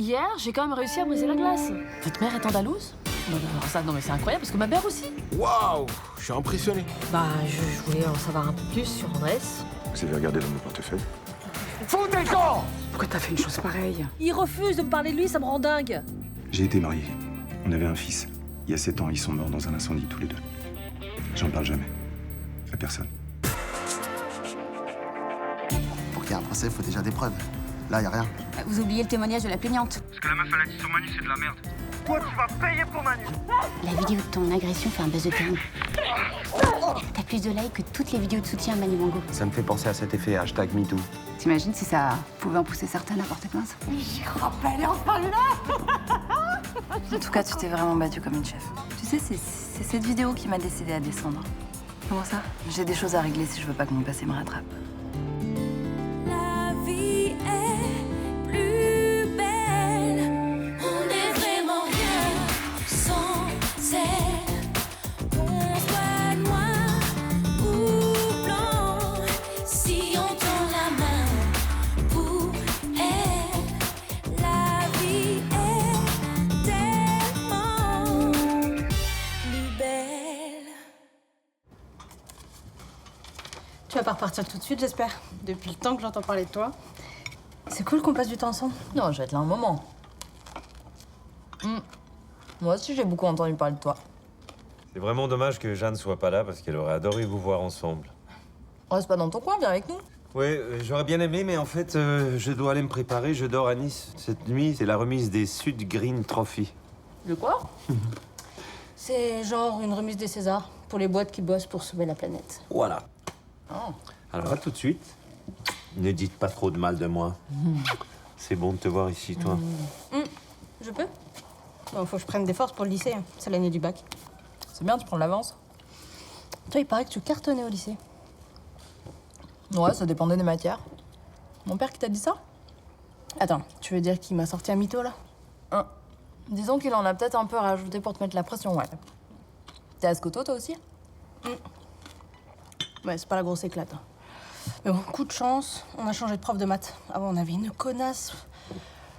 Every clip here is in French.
hier, j'ai quand même réussi à briser la glace. Votre mère est andalouse? Alors ça, non mais c'est incroyable, parce que ma mère aussi. Waouh, je suis impressionné. Bah, je voulais en savoir un peu plus sur Andrés. Vous avez regardé dans mon portefeuille? Foutez le camp! Pourquoi t'as fait une chose pareille? Il refuse de me parler de lui, ça me rend dingue. J'ai été marié. On avait un fils. Il y a 7 ans, ils sont morts dans un incendie tous les deux. J'en parle jamais. À personne. Pour qu'il y ait un procès, il faut déjà des preuves. Là, y a rien. Vous oubliez le témoignage de la plaignante. Ce que la meuf elle a dit sur Manu, c'est de la merde. Toi, tu vas payer pour Manu! La vidéo de ton agression fait un buzz de dingue. T'as plus de likes que toutes les vidéos de soutien à Manu Mango. Ça me fait penser à cet effet #MeToo. T'imagines si ça pouvait en pousser certaines à porter plainte? En tout cas, tu t'es vraiment battue comme une chef. Tu sais, c'est cette vidéo qui m'a décidé à descendre. Comment ça? J'ai des choses à régler si je veux pas que mon passé me rattrape. La vie est plus belle. On n'est vraiment rien sans elle. On soit noir ou blanc. Si on tend la main pour elle, la vie est tellement plus belle. Tu vas pas repartir tout de suite, j'espère. Depuis le temps que j'entends parler de toi. C'est cool qu'on passe du temps ensemble. Non, je vais être là un moment. Moi aussi, j'ai beaucoup entendu parler de toi. C'est vraiment dommage que Jeanne soit pas là parce qu'elle aurait adoré vous voir ensemble. Reste pas dans ton coin, viens avec nous. Ouais, j'aurais bien aimé, mais en fait, je dois aller me préparer. Je dors à Nice. Cette nuit, c'est la remise des Sud Green Trophy. De quoi? C'est genre une remise des Césars pour les boîtes qui bossent pour sauver la planète. Voilà. Oh. Alors, à tout de suite. Ne dites pas trop de mal de moi. C'est bon de te voir ici, toi. Je peux? Bon, faut que je prenne des forces pour le lycée. C'est l'année du bac. C'est bien, tu prends de l'avance. Toi, il paraît que tu cartonnais au lycée. Ouais, ça dépendait des matières. Mon père qui t'a dit ça? Attends, tu veux dire qu'il m'a sorti un mytho, là? Disons qu'il en a peut-être un peu rajouté pour te mettre la pression, ouais. T'es à Scoto, toi aussi? Ouais, c'est pas la grosse éclate. Hein. Mais bon, coup de chance, on a changé de prof de maths. Avant, on avait une connasse.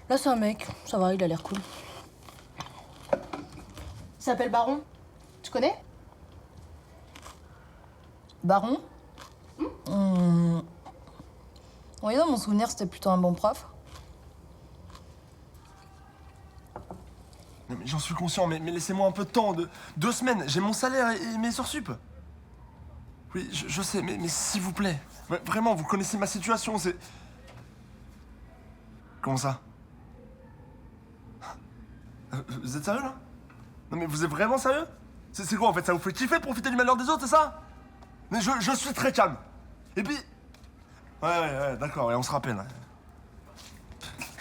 Là, c'est un mec. Ça va, il a l'air cool. Il s'appelle Baron. Tu connais? Baron? Oui, dans mon souvenir, c'était plutôt un bon prof. Mais j'en suis conscient, mais laissez-moi un peu de temps. 2 semaines, j'ai mon salaire et mes heures sup. Oui, je sais, mais s'il vous plaît. Vraiment, vous connaissez ma situation, c'est... Comment ça? Vous êtes sérieux, là? Non, mais vous êtes vraiment sérieux? C'est quoi, en fait? Ça vous fait kiffer de profiter du malheur des autres, c'est ça? Mais je suis très calme. Et puis... Ouais, d'accord, et on se rappelle.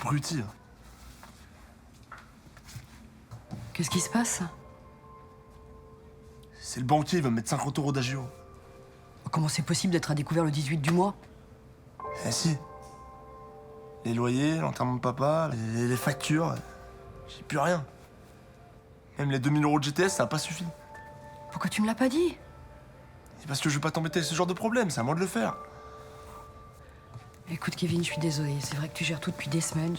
Bruti. Qu'est-ce qui se passe? C'est le banquier, il va me mettre 50 € d'agio. Comment c'est possible d'être à découvert le 18 du mois? Eh si. Les loyers, l'enterrement de papa, les factures. J'ai plus rien. Même les 2000 € de GTS, ça a pas suffi. Pourquoi tu me l'as pas dit? C'est parce que je veux pas t'embêter avec ce genre de problème, c'est à moi de le faire. Écoute, Kevin, je suis désolée. C'est vrai que tu gères tout depuis des semaines.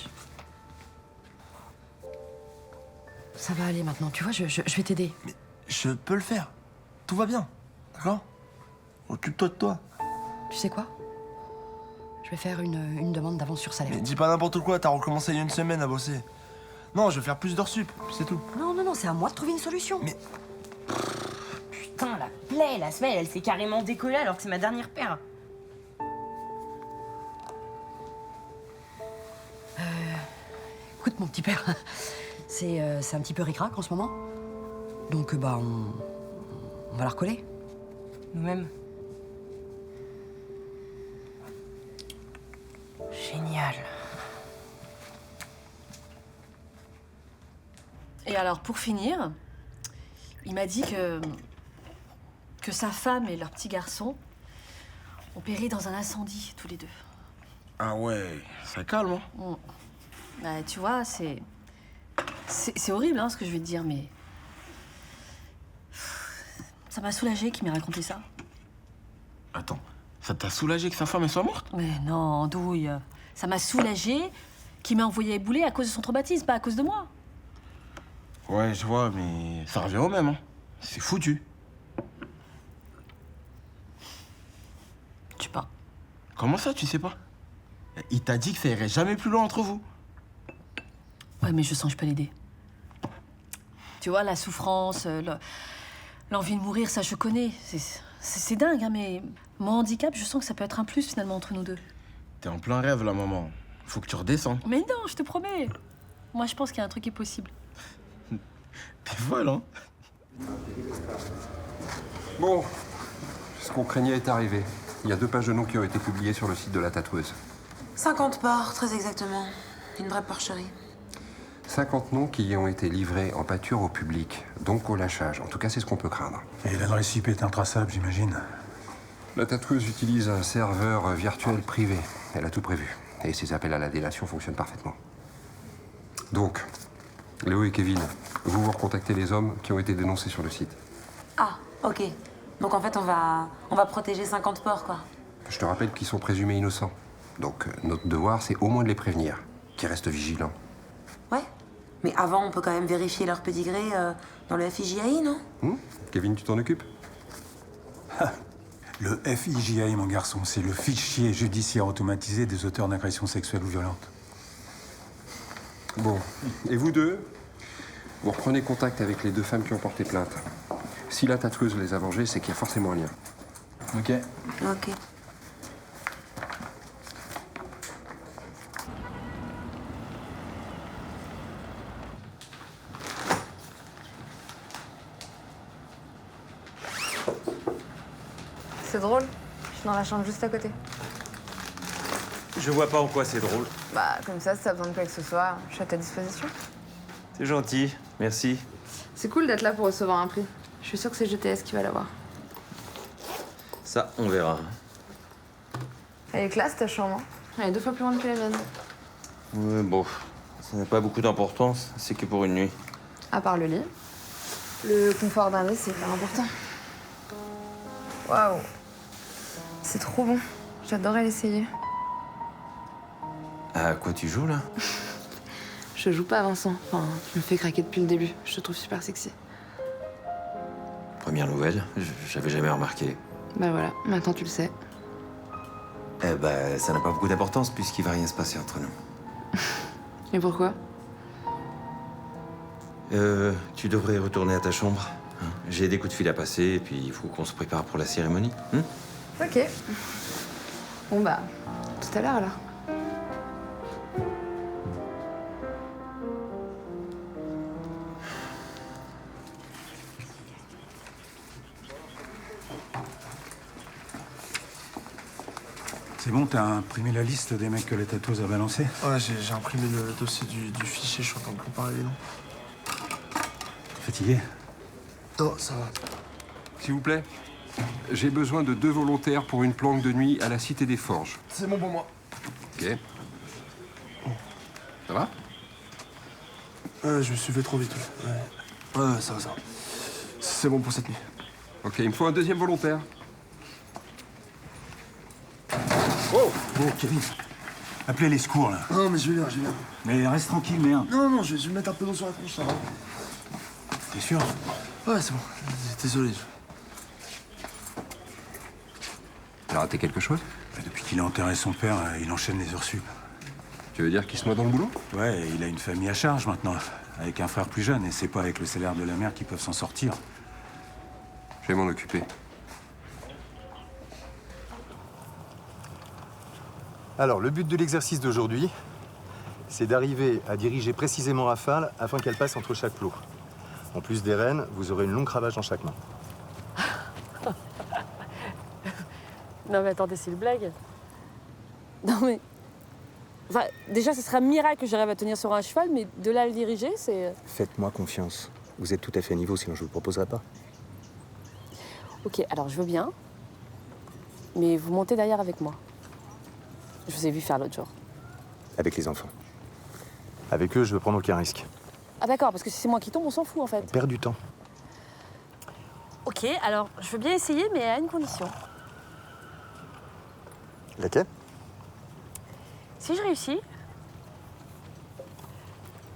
Ça va aller maintenant. Tu vois, je vais t'aider. Mais je peux le faire. Tout va bien. D'accord? Occupe-toi de toi. Tu sais quoi? Je vais faire une demande d'avance sur salaire. Mais dis pas n'importe quoi, t'as recommencé il y a une semaine à bosser. Non, je vais faire plus d'heures sup, c'est tout. Non, c'est à moi de trouver une solution. Mais... Putain, la plaie, la semelle, elle s'est carrément décollée alors que c'est ma dernière paire. Écoute, mon petit père, c'est un petit peu ric-rac en ce moment. Donc, on va la recoller. Nous-mêmes. Génial. Et alors, pour finir, il m'a dit que sa femme et leur petit garçon ont péri dans un incendie, tous les deux. Ah ouais, ça calme, hein? Bah, tu vois, c'est horrible, hein, ce que je vais te dire, mais... Ça m'a soulagée qu'il m'ait raconté ça. Attends, ça t'a soulagé que sa femme elle soit morte? Mais non, douille. Ça m'a soulagée qui m'a envoyé bouler à cause de son traumatisme, pas à cause de moi. Ouais, je vois, mais ça revient au même, hein. C'est foutu. Tu sais pas. Comment ça, tu sais pas? Il t'a dit que ça irait jamais plus loin entre vous. Ouais, mais je sens que je peux l'aider. Tu vois, la souffrance, l'envie de mourir, ça je connais. C'est dingue, hein, mais mon handicap, je sens que ça peut être un plus finalement entre nous deux. T'es en plein rêve, là, maman. Faut que tu redescends. Mais non, je te promets. Moi, je pense qu'il y a un truc qui est possible. T'es folle, hein? Bon, ce qu'on craignait est arrivé. Il y a 2 pages de noms qui ont été publiées sur le site de la tatoueuse. 50 porcs, très exactement. Une vraie porcherie. 50 noms qui y ont été livrés en pâture au public, donc au lâchage. En tout cas, c'est ce qu'on peut craindre. Et l'adresse IP est intraçable, j'imagine. La tatoueuse utilise un serveur virtuel privé. Elle a tout prévu. Et ses appels à la délation fonctionnent parfaitement. Donc, Léo et Kevin, vous recontactez les hommes qui ont été dénoncés sur le site. Ah, ok. Donc en fait, on va protéger 50 porcs, quoi. Je te rappelle qu'ils sont présumés innocents. Donc, notre devoir, c'est au moins de les prévenir, qu'ils restent vigilants. Ouais. Mais avant, on peut quand même vérifier leur pédigré dans le FIJAI, non? Kevin, tu t'en occupes? Le FIJAI, mon garçon, c'est le fichier judiciaire automatisé des auteurs d'agressions sexuelles ou violentes. Bon. Et vous deux, vous reprenez contact avec les 2 femmes qui ont porté plainte. Si la tatoueuse les a vengées, c'est qu'il y a forcément un lien. Ok. Ok. C'est drôle. Je suis dans la chambre juste à côté. Je vois pas en quoi c'est drôle. Bah, comme ça, si t'as besoin de quoi que ce soit, je suis à ta disposition. C'est gentil, merci. C'est cool d'être là pour recevoir un prix. Je suis sûre que c'est GTS qui va l'avoir. Ça, on verra. Elle est classe, ta chambre. Hein. Elle est 2 fois plus grande que la mienne. Ouais, bon, ça n'a pas beaucoup d'importance. C'est que pour une nuit. À part le lit. Le confort d'un lit, c'est hyper important. Waouh. C'est trop bon. J'adorais l'essayer. À quoi tu joues, là? Je joue pas, Vincent. Enfin, tu me fais craquer depuis le début. Je te trouve super sexy. Première nouvelle, j'avais jamais remarqué. Bah voilà, maintenant tu le sais. Eh ben, ça n'a pas beaucoup d'importance puisqu'il va rien se passer entre nous. Et pourquoi? Tu devrais retourner à ta chambre. Hein. J'ai des coups de fil à passer et puis il faut qu'on se prépare pour la cérémonie. Hein? Ok. Bon bah, tout à l'heure alors. C'est bon, t'as imprimé la liste des mecs que la tatoueuse a balancé? Ouais, j'ai imprimé le dossier du fichier, je suis en train de comparer les noms. Fatigué? Non, ça va. S'il vous plaît, j'ai besoin de 2 volontaires pour une planque de nuit à la Cité des Forges. C'est bon pour moi. Ok. Ça va? Je me suis fait trop vite. Ouais, ça va, ça va. C'est bon pour cette nuit. Ok, il me faut un 2e volontaire. Oh, Kevin. Appelez les secours, là. Non, mais je vais bien. Mais reste tranquille, merde. Non, je vais me mettre un peu d'eau sur la tronche, ça va. T'es sûr? Ouais, c'est bon. Désolé. Il a raté quelque chose? Depuis qu'il a enterré son père, il enchaîne les heures sup. Tu veux dire qu'il se noie dans le boulot? Ouais, il a une famille à charge maintenant, avec un frère plus jeune, et c'est pas avec le salaire de la mère qu'ils peuvent s'en sortir. Je vais m'en occuper. Alors, le but de l'exercice d'aujourd'hui, c'est d'arriver à diriger précisément Rafale afin qu'elle passe entre chaque plot. En plus des rênes, vous aurez une longue cravache dans chaque main. Non mais attendez, c'est une blague. Non mais... Enfin, déjà, ce serait un miracle que j'arrive à tenir sur un cheval, mais de là à le diriger, c'est... Faites-moi confiance. Vous êtes tout à fait à niveau, sinon je vous le proposerai pas. Ok, alors je veux bien, mais vous montez derrière avec moi. Je vous ai vu faire l'autre jour. Avec les enfants. Avec eux, je veux prendre aucun risque. Ah d'accord, parce que si c'est moi qui tombe, on s'en fout en fait. On perd du temps. Ok, alors je veux bien essayer, mais à une condition. Laquelle? Si je réussis,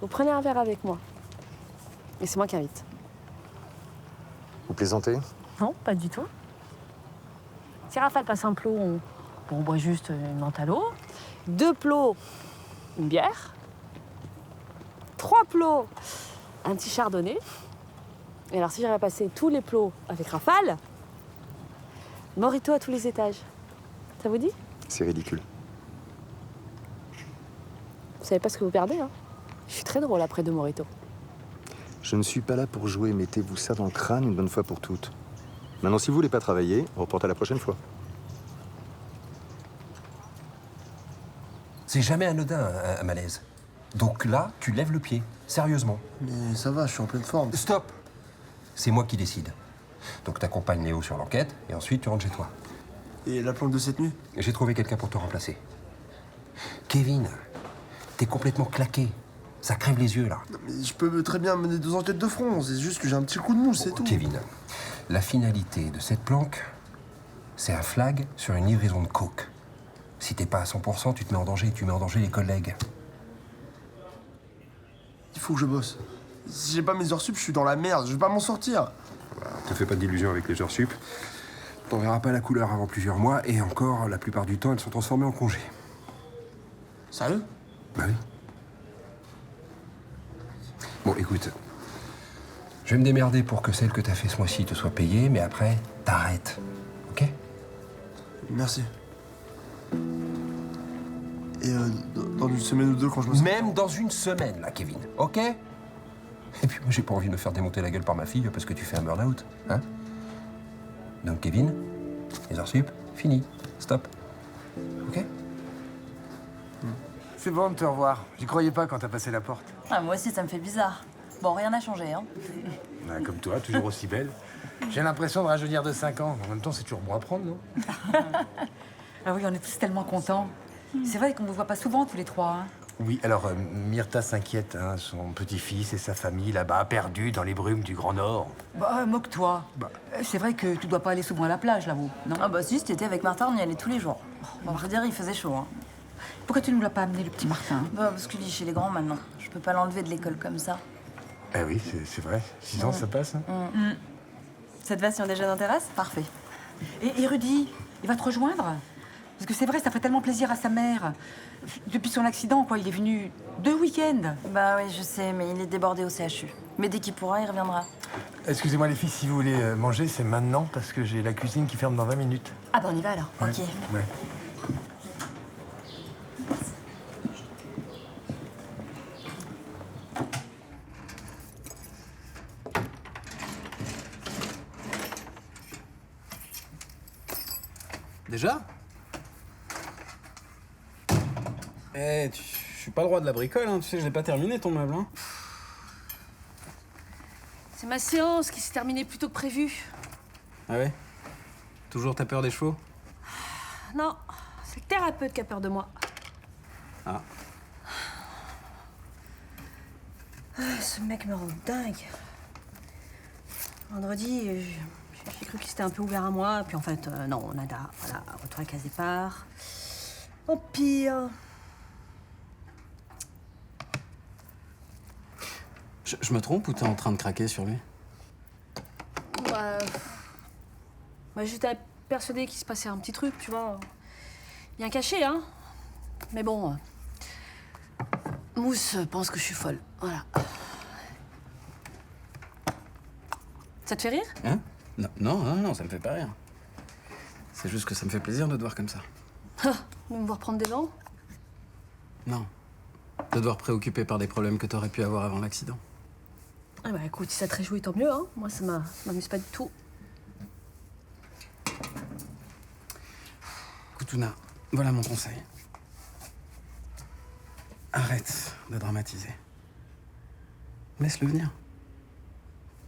vous prenez un verre avec moi. Et c'est moi qui invite. Vous plaisantez? Non, pas du tout. Si Raphaël passe un plot, on boit juste une menthe à l'eau. 2 plots, une bière. 3 plots, un petit chardonnay. Et alors, si j'aurais passé tous les plots avec Raphaël, Morito à tous les étages. Ça vous dit? C'est ridicule. Vous savez pas ce que vous perdez, hein? Je suis très drôle après 2 Morito. Je ne suis pas là pour jouer, mettez-vous ça dans le crâne une bonne fois pour toutes. Maintenant, si vous voulez pas travailler, on reporte à la prochaine fois. C'est jamais anodin, un malaise. Donc là, tu lèves le pied, sérieusement. Mais ça va, je suis en pleine forme. Stop! C'est moi qui décide. Donc t'accompagnes Léo sur l'enquête, et ensuite tu rentres chez toi. Et la planque de cette nuit? J'ai trouvé quelqu'un pour te remplacer. Kevin, t'es complètement claqué. Ça crève les yeux, là. Non, mais je peux très bien mener 2 enquêtes de front, c'est juste que j'ai un petit coup de mou, c'est tout. Kevin, la finalité de cette planque, c'est un flag sur une livraison de coke. Si t'es pas à 100%, tu te mets en danger et tu mets en danger les collègues. Il faut que je bosse. Si j'ai pas mes heures sup, je suis dans la merde, je vais pas m'en sortir. Te fais pas d'illusions avec les heures sup. T'en verras pas la couleur avant plusieurs mois, et encore, la plupart du temps, elles sont transformées en congés. Sérieux? Bah oui. Bon, écoute. Je vais me démerder pour que celle que t'as fait ce mois-ci te soit payée, mais après, t'arrêtes. Ok? Merci. Et dans une semaine ou 2, quand je me sens... Même dans une semaine, là, Kevin, ok? Et puis moi, j'ai pas envie de me faire démonter la gueule par ma fille parce que tu fais un burn-out, hein? Donc, Kevin, les heures sup, fini. Stop. Ok? C'est bon de te revoir. J'y croyais pas quand t'as passé la porte. Ah, moi aussi, ça me fait bizarre. Bon, rien n'a changé, hein. Ouais, comme toi, toujours aussi belle. J'ai l'impression de rajeunir de 5 ans. En même temps, c'est toujours bon à prendre, non? Ah oui, on est tous tellement contents. C'est vrai qu'on ne vous voit pas souvent tous les trois. Hein. Oui, alors Myrtha s'inquiète, hein, son petit-fils et sa famille là-bas, perdus dans les brumes du Grand Nord. Bah, moque-toi. C'est vrai que tu dois pas aller souvent à la plage, là-haut, non? Ah bah si, cet été avec Martin, on y allait tous les jours. On va dire, il faisait chaud, hein. Pourquoi tu ne l'as pas amené, le petit Martin? Bah parce qu'il est chez les grands maintenant. Je peux pas l'enlever de l'école comme ça. Eh oui, c'est vrai. 6 ans, ça passe. Hein. Ça te va si on déjeune en terrasse? Parfait. Et Rudy, il va te rejoindre? Parce que c'est vrai, ça fait tellement plaisir à sa mère. Depuis son accident, quoi, il est venu 2 week-ends. Bah oui, je sais, mais il est débordé au CHU. Mais dès qu'il pourra, il reviendra. Excusez-moi les filles, si vous voulez manger, c'est maintenant, parce que j'ai la cuisine qui ferme dans 20 minutes. Ah bah on y va alors. Ouais. Ok. Ouais. Déjà? Eh, je suis pas le roi de la bricole, hein. Tu sais, je l'ai pas terminé ton meuble, hein. C'est ma séance qui s'est terminée plus tôt que prévu. Ah ouais? Toujours t'as peur des chevaux? Non, c'est le thérapeute qui a peur de moi. Ah. Ce mec me rend dingue. Vendredi, j'ai cru qu'il s'était un peu ouvert à moi, puis en fait, non, nada. Voilà, retour à case départ. Au pire. Je me trompe ou t'es en train de craquer sur lui? J'étais persuadée qu'il se passait un petit truc, tu vois. Bien caché, hein. Mais bon, Mousse pense que je suis folle, voilà. Ça te fait rire? Hein? Non, ça me fait pas rire. C'est juste que ça me fait plaisir de te voir comme ça. De me voir prendre des vents? Non. De te voir préoccupé par des problèmes que t'aurais pu avoir avant l'accident. Ah bah écoute, si ça te réjouit, tant mieux, hein. Moi, ça m'amuse pas du tout. Koutouna, voilà mon conseil. Arrête de dramatiser. Laisse-le venir.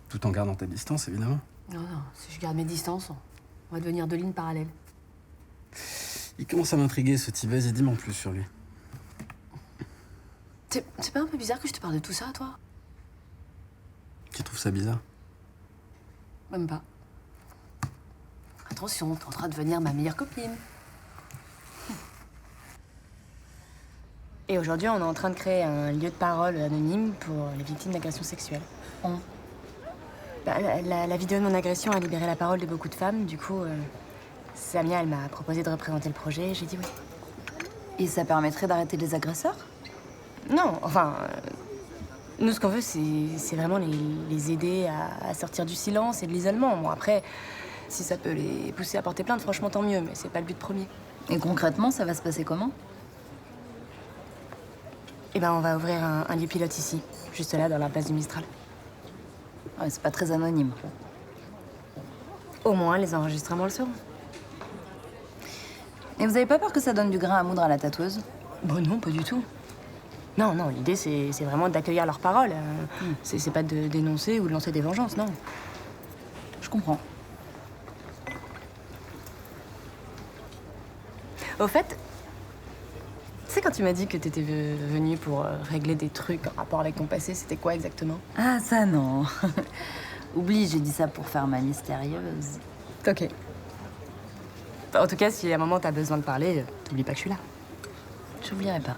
Tout en gardant ta distance, évidemment. Non, si je garde mes distances, on va devenir 2 lignes parallèles. Il commence à m'intriguer, ce type. Vas-y, dis-moi en plus sur lui. C'est pas un peu bizarre que je te parle de tout ça, toi? Tu trouves ça bizarre? Même pas. Attention, t'es en train de devenir ma meilleure copine. Et aujourd'hui, on est en train de créer un lieu de parole anonyme pour les victimes d'agressions sexuelles. La vidéo de mon agression a libéré la parole de beaucoup de femmes. Du coup, Samia, elle m'a proposé de représenter le projet et j'ai dit oui. Et ça permettrait d'arrêter les agresseurs? Non, enfin... nous, ce qu'on veut, c'est vraiment les aider à sortir du silence et de l'isolement. Bon, après, si ça peut les pousser à porter plainte, franchement, tant mieux, mais c'est pas le but premier. Et concrètement, ça va se passer comment? Eh ben, on va ouvrir un lieu pilote ici, juste là, dans la place du Mistral. Ouais, c'est pas très anonyme. Au moins, les enregistrements le seront. Et vous avez pas peur que ça donne du grain à moudre à la tatoueuse? Bon, non, pas du tout. Non, non, l'idée, c'est vraiment d'accueillir leurs paroles. C'est pas de dénoncer ou de lancer des vengeances, non. Je comprends. Au fait, tu sais, quand tu m'as dit que t'étais venue pour régler des trucs en rapport avec ton passé, c'était quoi exactement? Ah, ça, non. Oublie, j'ai dit ça pour faire ma mystérieuse. Ok. En tout cas, si à un moment t'as besoin de parler, t'oublies pas que je suis là. J'oublierai pas.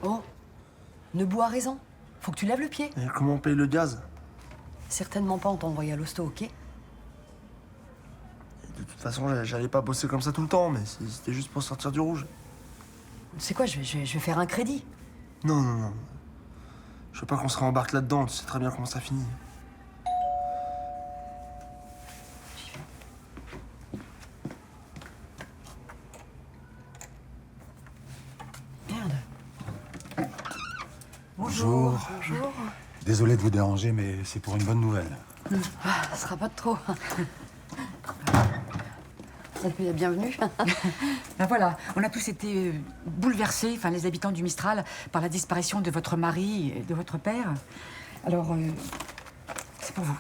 Oh, ne bois à raison. Faut que tu lèves le pied. Et comment on paye le gaz? Certainement pas en t'envoyant à l'hosto, ok? De toute façon, j'allais pas bosser comme ça tout le temps, mais c'était juste pour sortir du rouge. Tu sais quoi, je vais faire un crédit. Non, non, non. Je veux pas qu'on se rembarque là-dedans, tu sais très bien comment ça finit. Merde. Bonjour. Bonjour. Désolé de vous déranger, mais c'est pour une bonne nouvelle. Ah, ça sera pas de trop. Salut, la bienvenue. Ben voilà, on a tous été bouleversés, enfin les habitants du Mistral, par la disparition de votre mari et de votre père. Alors, c'est pour vous.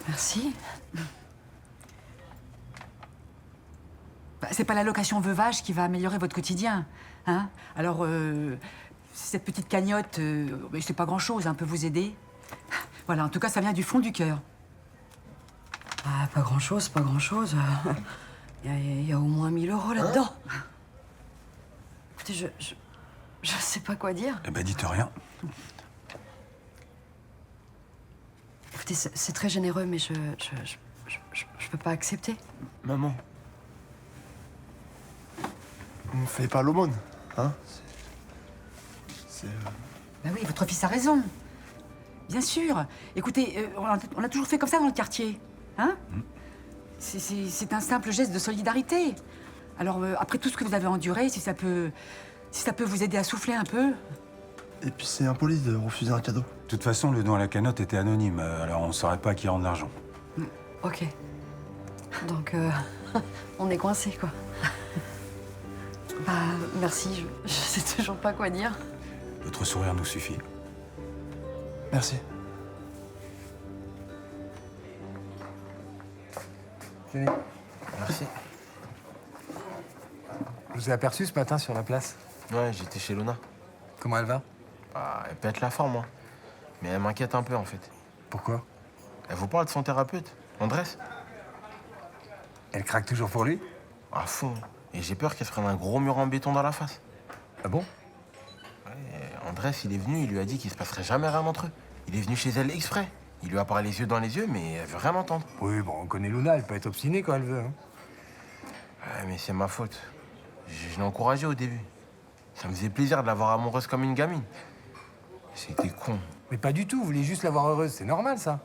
Merci. Bah, c'est pas l'allocation veuvage qui va améliorer votre quotidien, hein? Alors, cette petite cagnotte, c'est pas grand-chose, hein, peut vous aider. Voilà, en tout cas, ça vient du fond du cœur. Ah, pas grand-chose, pas grand-chose. Il y a au moins 1000 € là-dedans. Écoutez, je sais pas quoi dire. Eh ben, dites rien. Écoutez, c'est très généreux, mais je peux pas accepter. Maman. On fait pas l'aumône, hein? Ben oui, votre fils a raison. Bien sûr. Écoutez, on a toujours fait comme ça dans le quartier. Hein? C'est un simple geste de solidarité. Alors, après tout ce que vous avez enduré, si ça peut vous aider à souffler un peu... Et puis c'est impoli de refuser un cadeau. De toute façon, le don à la cagnotte était anonyme, alors on saurait pas à qui rendre l'argent. Ok. Donc, on est coincés, quoi. Bah, merci, je sais toujours pas quoi dire. Votre sourire nous suffit. Merci. Tenez. Merci. Je vous ai aperçu ce matin sur la place. Ouais, j'étais chez Luna. Comment elle va? Bah, elle pète la forme, moi. Mais elle m'inquiète un peu, en fait. Pourquoi? Elle vous parle de son thérapeute, Andrés. Elle craque toujours pour lui? À fond. Et j'ai peur qu'elle se prenne un gros mur en béton dans la face. Ah bon? Ouais, Andrés, il est venu, il lui a dit qu'il se passerait jamais rien entre eux. Il est venu chez elle exprès. Il lui a parlé les yeux dans les yeux, mais elle veut rien entendre. Oui, bon, on connaît Luna, elle peut être obstinée quand elle veut. Hein. Ouais, mais c'est ma faute. Je l'ai encouragée au début. Ça me faisait plaisir de la voir amoureuse comme une gamine. C'était con. Mais pas du tout, vous voulez juste la voir heureuse, c'est normal ça.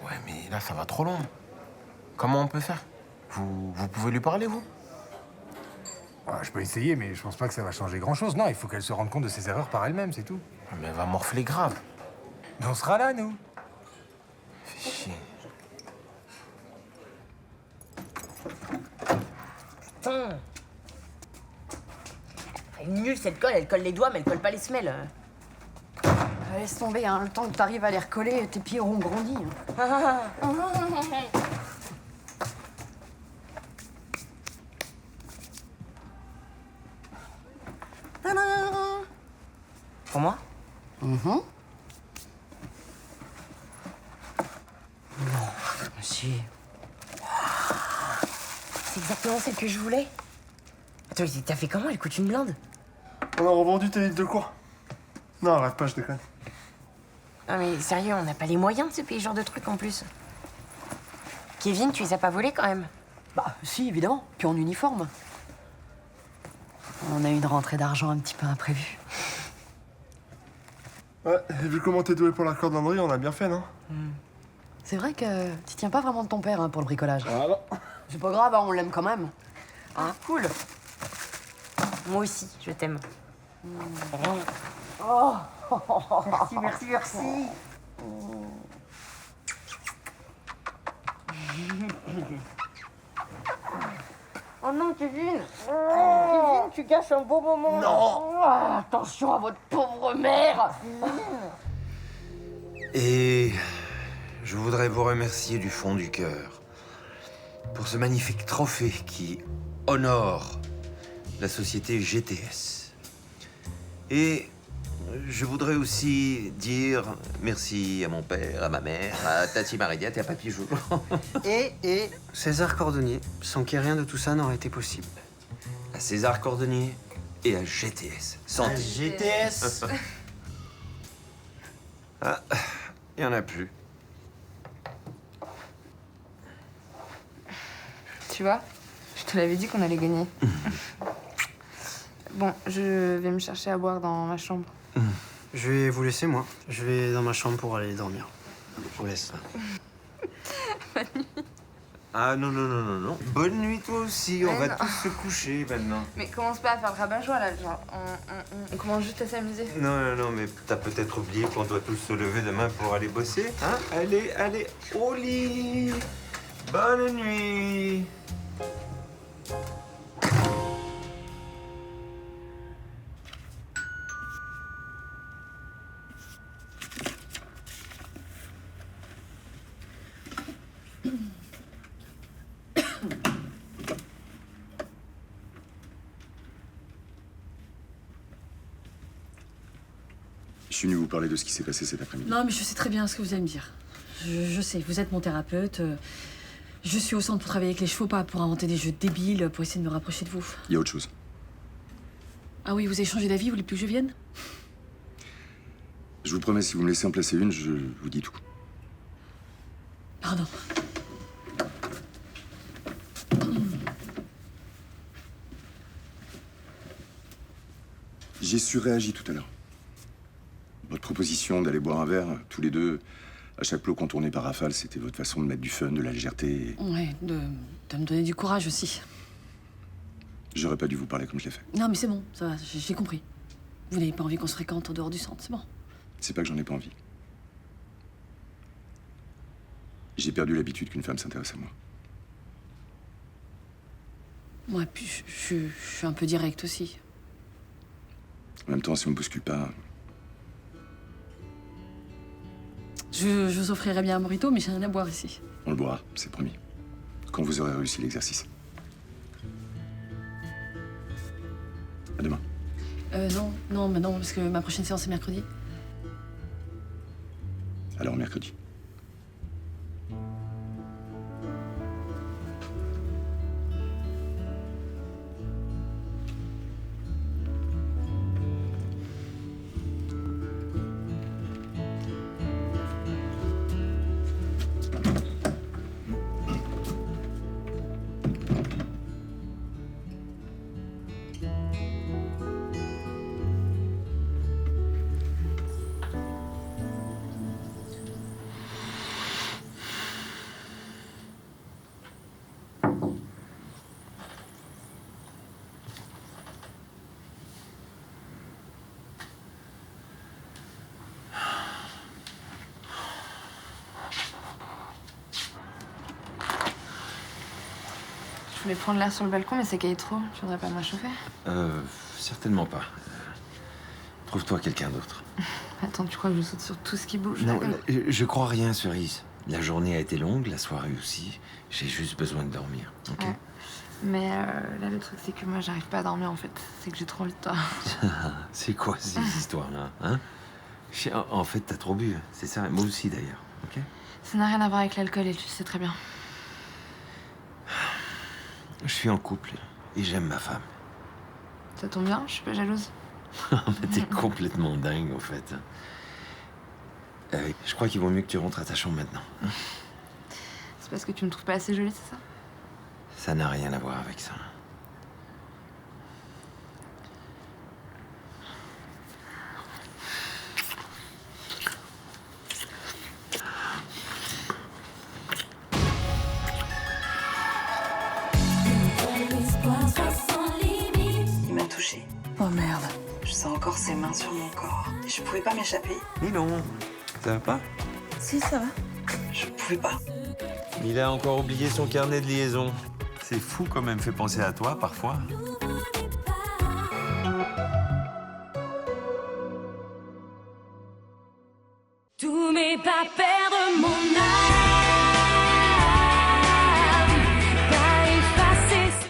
Ouais, mais là, ça va trop loin. Comment on peut faire? Vous pouvez lui parler, vous? Ouais, je peux essayer, mais je pense pas que ça va changer grand-chose. Non, il faut qu'elle se rende compte de ses erreurs par elle-même, c'est tout. Mais elle va morfler grave. Mais on sera là, nous. Fais chier. Putain. Elle est nulle, cette colle. Elle colle les doigts, mais elle colle pas les semelles. Laisse tomber, hein. Le temps que t'arrives à les recoller, tes pieds auront grandi. Pour moi? Non, si. c'est exactement celle que je voulais. Attends, t'as fait comment? Elle coûte une blinde. On a revendu tes livres de cours. Non, arrête pas, je déconne. Non mais sérieux, on n'a pas les moyens de se payer ce genre de trucs en plus. Kevin, tu les as pas volés quand même? Bah, si, évidemment. Puis en uniforme. On a eu une rentrée d'argent un petit peu imprévue. Ouais, et vu comment t'es doué pour la cordonnerie, on a bien fait, non? C'est vrai que tu tiens pas vraiment de ton père pour le bricolage. Voilà. C'est pas grave, on l'aime quand même. Hein? Cool. Moi aussi, je t'aime. Oh Merci. Oh non, Kevin! Kevin, tu gâches un beau moment! Non. Attention à votre pauvre mère! Et je voudrais vous remercier du fond du cœur pour ce magnifique trophée qui honore la société GTS. Et je voudrais aussi dire merci à mon père, à ma mère, à Tati Mariette et à Papy Joulot. Et César Cordonnier, sans qui rien de tout ça n'aurait été possible. À César Cordonnier et à GTS. Santé. À GTS. Ah, il y en a plus. Tu vois, je te l'avais dit qu'on allait gagner. Bon, je vais me chercher à boire dans ma chambre. Je vais vous laisser, moi. Je vais dans ma chambre pour aller dormir. Je vous laisse. Ah non. Bonne nuit toi aussi, on Mais va non. tous se coucher maintenant. Mais commence pas à faire le rabat-joie là, genre, on commence juste à s'amuser. Non, mais t'as peut-être oublié qu'on doit tous se lever demain pour aller bosser, hein? Allez, au lit. Bonne nuit. Je suis venu vous parler de ce qui s'est passé cet après-midi. Non, mais je sais très bien ce que vous allez me dire. Je sais, vous êtes mon thérapeute. Je suis au centre pour travailler avec les chevaux, pas pour inventer des jeux débiles, pour essayer de me rapprocher de vous. Il y a autre chose. Ah oui, vous avez changé d'avis, vous voulez plus que je vienne? Je vous promets, si vous me laissez en placer une, je vous dis tout. Pardon. J'ai surréagi tout à l'heure. Votre proposition d'aller boire un verre, tous les deux, à chaque plot contourné par rafale, c'était votre façon de mettre du fun, de la légèreté. Ouais, de me donner du courage aussi. J'aurais pas dû vous parler comme je l'ai fait. Non, mais c'est bon, ça va, j'ai compris. Vous n'avez pas envie qu'on se fréquente en dehors du centre, c'est bon. C'est pas que j'en ai pas envie. J'ai perdu l'habitude qu'une femme s'intéresse à moi. Ouais, puis je suis un peu direct aussi. En même temps, si on me bouscule pas, Je vous offrirai bien un mojito, mais j'ai rien à boire ici. on le boira, c'est promis. Quand vous aurez réussi l'exercice. À demain. Non, parce que ma prochaine séance est mercredi. Alors mercredi. Je voulais prendre l'air sur le balcon, mais ça caille trop. Tu voudrais pas me réchauffer? Certainement pas. Trouve-toi quelqu'un d'autre. Attends, tu crois que je saute sur tout ce qui bouge? Non, je crois rien, Cerise. La journée a été longue, la soirée aussi. J'ai juste besoin de dormir, ok? Ouais. Mais là, le truc, c'est que moi, j'arrive pas à dormir, en fait. C'est que j'ai trop envie de toi. C'est quoi ces histoires-là, hein? En fait, t'as trop bu, c'est ça. Moi aussi, d'ailleurs, ok? Ça n'a rien à voir avec l'alcool, et tu le sais très bien. Je suis en couple et j'aime ma femme. Ça tombe bien, je suis pas jalouse. Mais t'es complètement dingue, en fait. Je crois qu'il vaut mieux que tu rentres à ta chambre maintenant. C'est parce que tu me trouves pas assez jolie, c'est ça? Ça n'a rien à voir avec ça. Il m'a touchée. Oh merde. Je sens encore ses mains sur mon corps. Je pouvais pas m'échapper. Mais non, ça va pas? Si, ça va. Je pouvais pas. Il a encore oublié son carnet de liaison. C'est fou quand même, fait penser à toi parfois. Tous mes pas perdre mon âme.